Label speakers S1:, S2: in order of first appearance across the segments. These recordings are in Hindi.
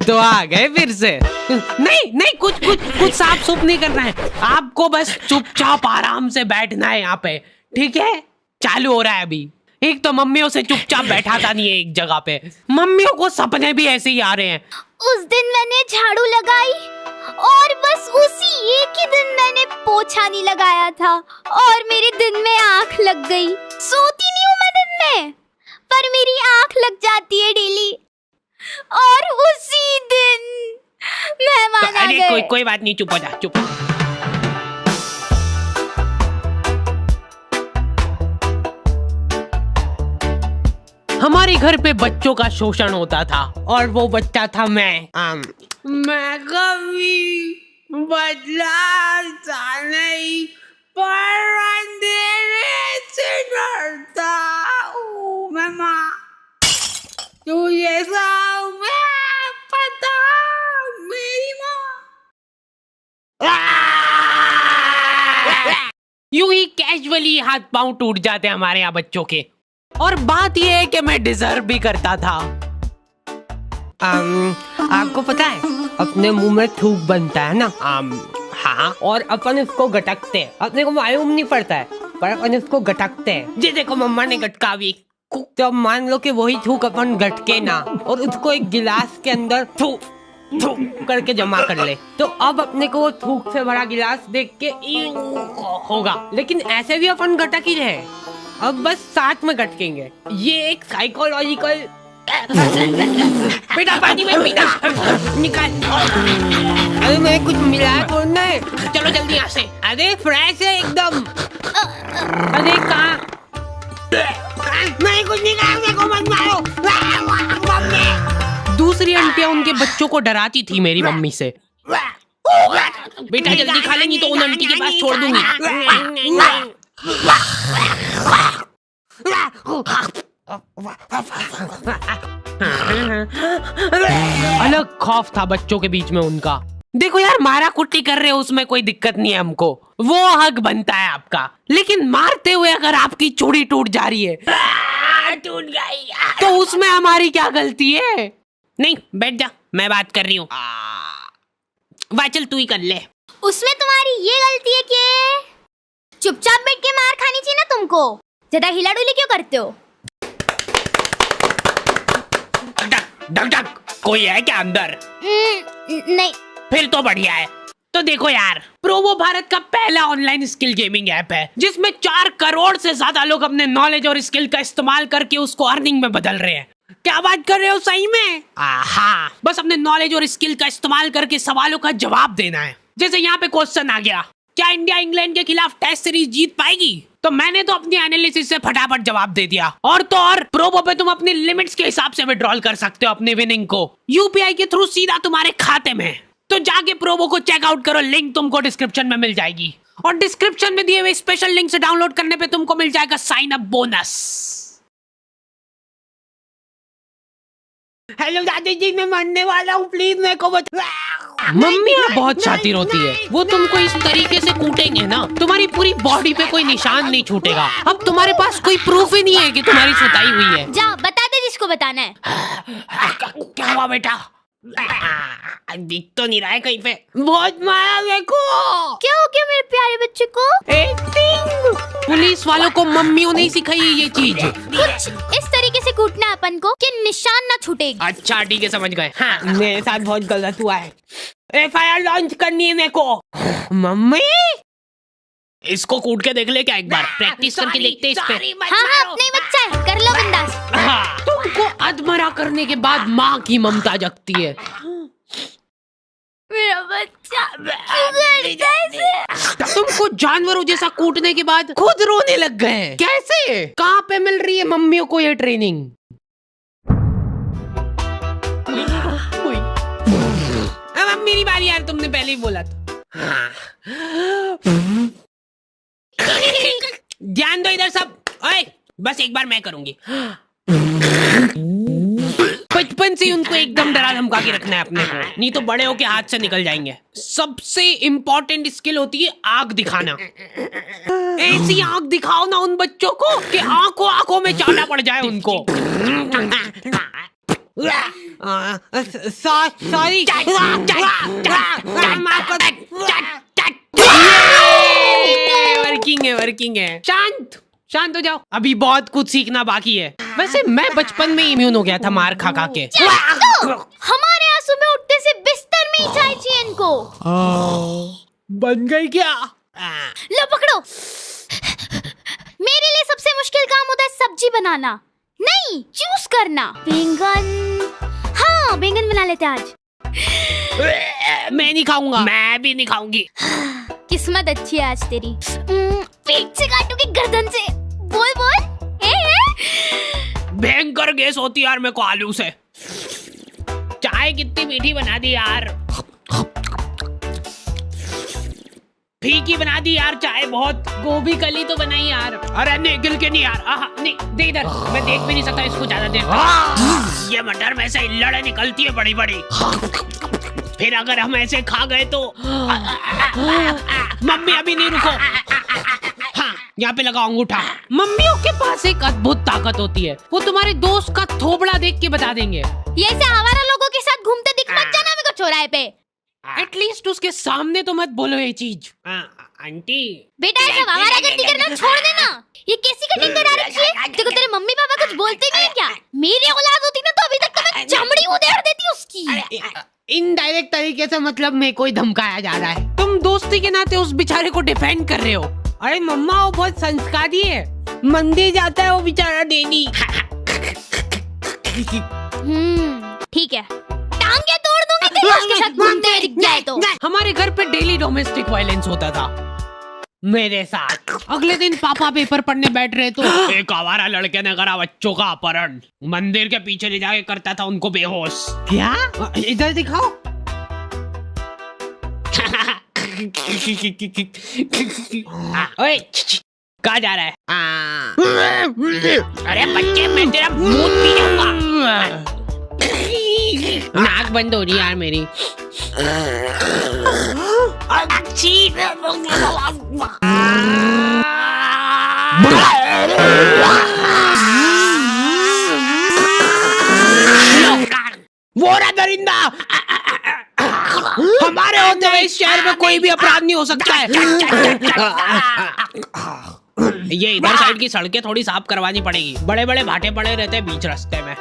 S1: तो आ गए फिर से। नहीं नहीं, कुछ साफ सुफ नहीं करना है आपको, बस चुपचाप आराम से बैठना है यहाँ पे, ठीक है? चालू हो रहा है अभी। एक तो मम्मियों से चुपचाप बैठाता नहीं है एक जगह पे, मम्मियों को सपने भी ऐसे ही आ रहे हैं।
S2: उस दिन मैंने झाड़ू लगाई और बस उसी एक ही दिन मैंने पोछा नहीं लगाया था और मेरे दिन में आंख लग गई। सोती नहीं हूँ मैं दिन में, पर मेरी आंख लग जाती है डेली और उसी दिन मेहमान आ गए।
S1: कोई बात नहीं, चुप हो जा, चुप। हमारे घर पे बच्चों का शोषण होता था और वो बच्चा था मैं कभी बदलाता नहीं, पर अंधेरे से डरता हूँ मैं माँ, तुझे सब पता मेरी माँ। यूं ही कैजुअली हाथ पांव टूट जाते हैं हमारे यहाँ बच्चों के। और बात यह है कि मैं डिजर्व भी करता था। आपको पता है अपने मुंह में थूक बनता है ना, हाँ, और अपन उसको गटकते हैं, अपने को मालूम नहीं पड़ता है पर अपन उसको गटकते हैं। जी देखो मम्मा ने गटका भी, तो मान लो कि वही थूक अपन गटके ना और उसको एक गिलास के अंदर थूक करके जमा कर ले, तो अब अपने को वो थूक से भरा गिलास देख के होगा, लेकिन ऐसे भी अपन गटक ही रहे, अब बस साथ में गटकेंगे। ये एक साइकोलॉजिकल। बेटा पानी में पीना निकाल। अरे मैं कुछ मिलाया तो नहीं, चलो जल्दी यहाँ से। अरे फ्रेश है एकदम। अरे कहाँ? मैं कुछ नहीं कहा, मेरे को मत मारो। दूसरी आंटियां उनके बच्चों को डराती थी मेरी मम्मी से। बेटा जल्दी खा लेंगी तो उन आंटी के पास छोड़ दूंगी। अलग खौफ था बच्चों के बीच में उनका। देखो यार, मारा कुट्टी कर रहे हो उसमें कोई दिक्कत नहीं है हमको, वो हक बनता है आपका, लेकिन मारते हुए अगर आपकी चूड़ी टूट जा रही है, टूट गई, तो उसमें हमारी क्या गलती है? नहीं बैठ जा, मैं बात कर रही हूँ। वाह चल तू ही कर ले।
S2: उसमें तुम्हारी ये गलती है कि चुपचाप बैठ के मार खानी चाहिए ना तुमको, ज्यादा हिला डुली क्यों करते हो?
S1: डक डक, कोई है क्या अंदर?
S2: नहीं।
S1: फिर तो बढ़िया है। तो देखो यार, प्रोवो भारत का पहला ऑनलाइन स्किल गेमिंग ऐप है जिसमें 4 करोड़ से ज्यादा लोग अपने नॉलेज और स्किल का इस्तेमाल करके उसको अर्निंग में बदल रहे हैं। क्या बात कर रहे हो सही में? हाँ, बस अपने नॉलेज और स्किल का इस्तेमाल करके सवालों का जवाब देना है। जैसे यहाँ पे क्वेश्चन आ गया, क्या इंडिया इंग्लैंड के खिलाफ टेस्ट सीरीज जीत पाएगी? तो मैंने तो अपनी एनालिसिस से फटाफट जवाब दे दिया। और तो और प्रोबो पे तुम अपनी लिमिट्स के हिसाब से विड्रॉल कर सकते हो अपनी विनिंग को यूपीआई के थ्रू सीधा तुम्हारे खाते में। तो जाके प्रोबो को चेकआउट करो, लिंक तुमको डिस्क्रिप्शन में मिल जाएगी। और डिस्क्रिप्शन में दिए हुए स्पेशल लिंक से डाउनलोड करने पे तुमको मिल जाएगा साइन अप बोनस। हेलो दादी जी, मैं मरने वाला हूँ, प्लीज मेरे को बता। मम्मी बहुत शातिर होती है, वो तुमको इस तरीके से कूटेंगे ना तुम्हारी पूरी बॉडी पे कोई निशान नहीं छूटेगा। अब तुम्हारे पास कोई प्रूफ ही नहीं है कि तुम्हारी सुताई हुई है।
S2: जा बता दे जिसको बताना है।
S1: क्या हुआ बेटा? दिख तो नहीं रहा है कहीं पे। बहुत मारा देखो।
S2: क्या हो गया मेरे प्यारे बच्चे को?
S1: एक्टिंग। पुलिस वालों को मम्मियों ने सिखाई है ये चीज।
S2: कुछ इस तरीके से कूटना अपन को कि निशान ना छूटेगी।
S1: अच्छा ठीक है, समझ गए। हाँ, मेरे साथ बहुत गलत हुआ है, FIR लॉन्च करनी है मेरे को। मम्मी इसको कूट के देख ले क्या एक बार, प्रैक्टिस करके देखते इस पे।
S2: हाँ अपने ही बच्चा है, कर लो बिंदास।
S1: हाँ, तुमको अधमरा करने के बाद माँ की ममता जगती है।
S2: मेरा बच्चा
S1: तुमको जानवरों जैसा कूटने के बाद खुद रोने लग गए हैं। कैसे? कहाँ पे मिल रही है मम्मियों को ये ट्रेनिंग? अब मेरी बारी यार, तुमने पहले ही बोला था। ध्यान दो इधर सब। ओए, बस एक बार मैं करूंगी। बचपन से उनको एकदम डरा धमका के रखना है अपने को, नहीं तो बड़े होके हाथ से निकल जाएंगे। सबसे इम्पोर्टेंट स्किल होती है आंख दिखाना। ऐसी आंख दिखाओ ना उन बच्चों को कि आंखों आंखों में चाटा पड़ जाए उनको। सॉरी। वर्किंग है। शांत हो जाओ, अभी बहुत कुछ सीखना बाकी है। वैसे मैं बचपन में इम्यून हो गया था मार खा खा के।
S2: हमारे यहाँ सुबह उठते से बिस्तर में ही चाय चाहिए इनको।
S1: बन गई क्या?
S2: लो पकड़ो। मेरे लिए सबसे मुश्किल काम होता है सब्जी बनाना, नहीं चूज करना। बैंगन, हाँ बैंगन बना लेते आज।
S1: मैं नहीं खाऊंगा। मैं भी नहीं खाऊंगी।
S2: किस्मत अच्छी है आज तेरी। पेट से काटूंगी गर्दन से। बोल बोल।
S1: भयंकर गैस होती यार मेरे को आलू से। चाय कितनी मीठी बना दी यार, फीकी बना दी यार चाय बहुत। गोभी कली तो बनाई यार। अरे नहीं गिल के नहीं यार। नहीं दे इधर, मैं देख भी नहीं सकता इसको ज्यादा देर। ये मटर में से लड़े निकलती है बड़ी बड़ी, फिर अगर हम ऐसे खा गए तो। मम्मी अभी नहीं रुको। हाँ यहाँ पे लगाओ अंगूठा। मम्मियों के पास एक अद्भुत ताकत होती है, वो तुम्हारे दोस्त का थोबड़ा देख के बता देंगे।
S2: ये ऐसे आवारा लोगों के साथ घूमते दिख मत जाना मेरे को चौराहे पे।
S1: एटलीस्ट उसके सामने तो मत बोलो ये चीज। आंटी
S2: बेटा ऐसा आवारागर्दी करना छोड़ देना। ये कैसी कटिंग करा रखी है? देखो तेरे मम्मी पापा कुछ बोलते नहीं है क्या? मेरी औलाद होती ना तो अभी तक तो मैं चमड़ी उधेड़ देती उसकी।
S1: इनडायरेक्ट तरीके से मतलब मेरे को ही धमकाया जा रहा है। तुम दोस्ती के नाते उस बेचारे को डिफेंड कर रहे हो। अरे मम्मा वो बहुत संस्कारी है, मंदिर जाता है वो बेचारा डेली।
S2: ठीक है, टांगे तोड़ दूंगी तेरी उसके साथ घूमते हुए दिख जाए तो।
S1: हमारे घर पे डेली डोमेस्टिक वायलेंस होता था मेरे साथ। अगले दिन पापा पेपर पढ़ने बैठ रहे तो एक आवारा लड़के ने करा बच्चों का अपहरण, मंदिर के पीछे ले जाके करता था उनको बेहोश। क्या? इधर दिखाओ। ओए कहाँ जा रहा है? अरे बच्चे मैं तेरा मुंह पी जाऊंगा। नाक बंद हो रही यार मेरी। वो रहा दरिंदा। हमारे होते हुए इस शहर में कोई भी अपराध नहीं हो सकता है। ये इधर साइड की सड़कें थोड़ी साफ करवानी पड़ेगी, बड़े बड़े भाटे पड़े रहते हैं बीच रास्ते में।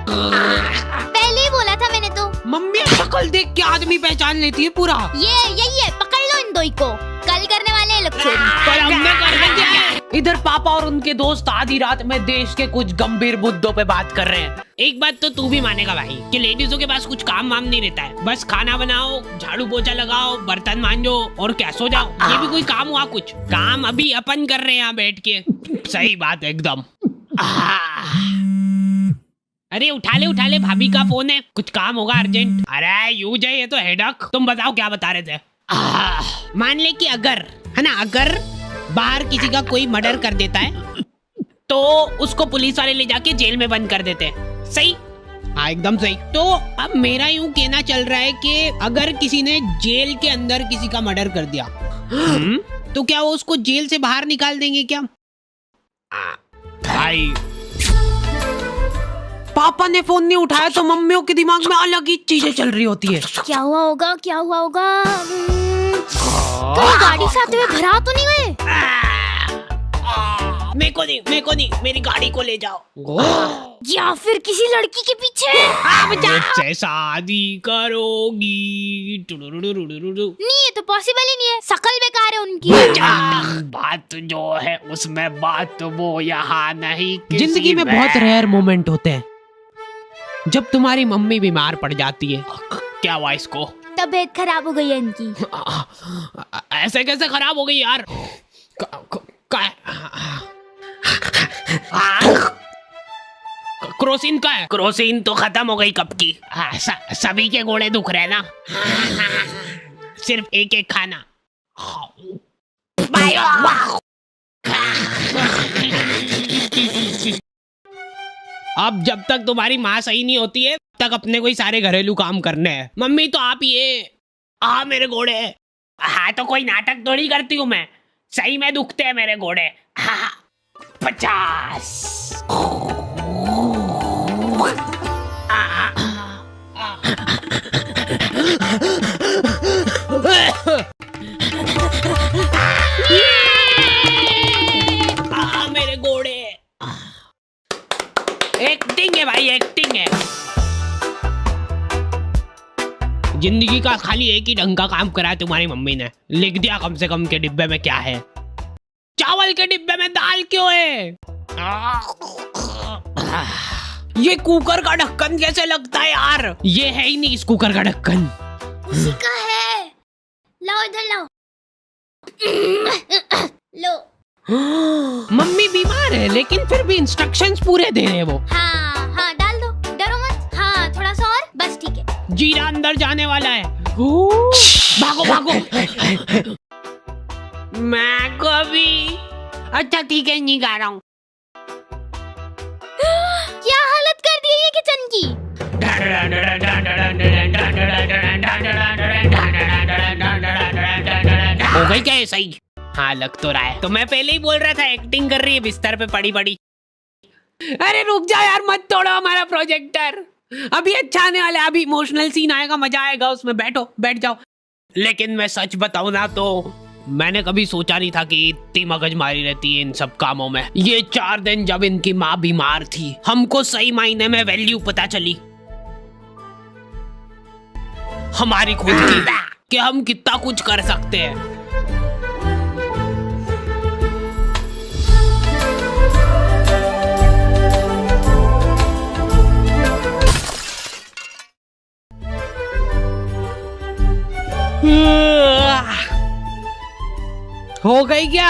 S2: पहले ही बोला था मैंने तो।
S1: मम्मी शक्ल देख के आदमी पहचान लेती है पूरा।
S2: ये यही है, पकड़ लो इन दो को, कल करने वाले हैं लोग चोरी।
S1: कल हमने कर दिया है। इधर पापा और उनके दोस्त आधी रात में देश के कुछ गंभीर मुद्दों पे बात कर रहे हैं। एक बात तो तू भी मानेगा भाई कि लेडीजों के पास कुछ काम वाम नहीं रहता है, बस खाना बनाओ, झाड़ू पोछा लगाओ, बर्तन मांजो और क्या सो जाओ। ये भी कोई काम हुआ? कुछ काम अभी अपन कर रहे हैं यहाँ बैठ के। सही बात एकदम। अरे उठा ले भाभी का फोन है, कुछ काम होगा अर्जेंट। अरे यूज है ये तो हेडक। तुम बताओ क्या बता रहे थे? मान ले कि अगर है ना, अगर बाहर किसी का कोई मर्डर कर देता है तो उसको पुलिस वाले ले जाके जेल में बंद कर देते हैं। सही? हाँ एकदम सही। तो अब मेरा यूं कहना चल रहा है कि अगर किसी ने जेल के अंदर किसी का मर्डर कर दिया तो क्या वो उसको जेल से बाहर निकाल देंगे क्या? भाई पापा ने फोन नहीं उठाया तो मम्मियों के दिमाग में अलग ही चीजें चल रही होती है।
S2: क्या हुआ होगा? कहीं गाड़ी से आते हुए भरा तो नहीं गए?
S1: मेरे को नहीं, मेरी गाड़ी को ले जाओ।
S2: या फिर किसी लड़की के पीछे
S1: मुझसे शादी करोगी?
S2: नहीं, ये तो पॉसिबल ही नहीं है, शकल बेकार है उनकी।
S1: बात जो है उसमें बात तो वो यहाँ नहीं। जिंदगी में बहुत रेयर मोमेंट होते हैं जब तुम्हारी मम्मी बीमार पड़ जाती है। क्या हुआ इसको?
S2: तबीयत खराब हो गई है इनकी।
S1: ऐसे कैसे खराब हो गई यार? क्रोसिन का है? क्रोसिन तो खत्म हो गई कब की। सभी के गोड़े दुख रहे ना, सिर्फ एक एक खाना। अब जब तक तुम्हारी माँ सही नहीं होती है तक अपने कोई सारे घरेलू काम करने हैं। मम्मी तो आप ये मेरे घोड़े। हाँ तो कोई नाटक थोड़ी करती हूँ मैं, सही में दुखते हैं मेरे घोड़े। 50 जिंदगी का खाली एक ही ढंग का काम करा है तुम्हारी मम्मी ने। लिख दिया कम से कम के डिब्बे में क्या है। चावल के डिब्बे में दाल क्यों है? ये कुकर का ढक्कन कैसे लगता है यार? ये है ही नहीं इस कुकर का ढक्कन।
S2: उसी का है। लाओ इधर लाओ। लो।
S1: मम्मी बीमार है लेकिन फिर भी इंस्ट्रक्शंस पूरे दे रहे हैं वो।
S2: हाँ हाँ डाल दो, डरो मत। हाँ थोड़ा सा और, बस ठीक है।
S1: जीरा अंदर जाने वाला है। भागो भागो। मैं कभी अच्छा ठीक है नहीं गा रहा हूँ।
S2: क्या हालत कर दी है ये किचन की।
S1: हो गई क्या ये सही? हाँ लग तो रहा है। तो मैं पहले ही बोल रहा था एक्टिंग कर रही है बिस्तर पे पड़ी पड़ी। अरे रुक जा यार, मत तोड़ो हमारा प्रोजेक्टर। अभी अच्छा आने वाला है, अभी इमोशनल सीन आएगा, मजा आएगा उसमें। बैठो, बैठ जाओ। लेकिन मैं सच बताऊं ना तो मैंने कभी सोचा नहीं था कि इतनी मगजमारी रहती है इन सब कामों में। ये 4 दिन जब इनकी माँ बीमार थी, हमको सही मायने में वैल्यू पता चली हमारी खुद की, कि हम कितना कुछ कर सकते हैं। हो गई क्या?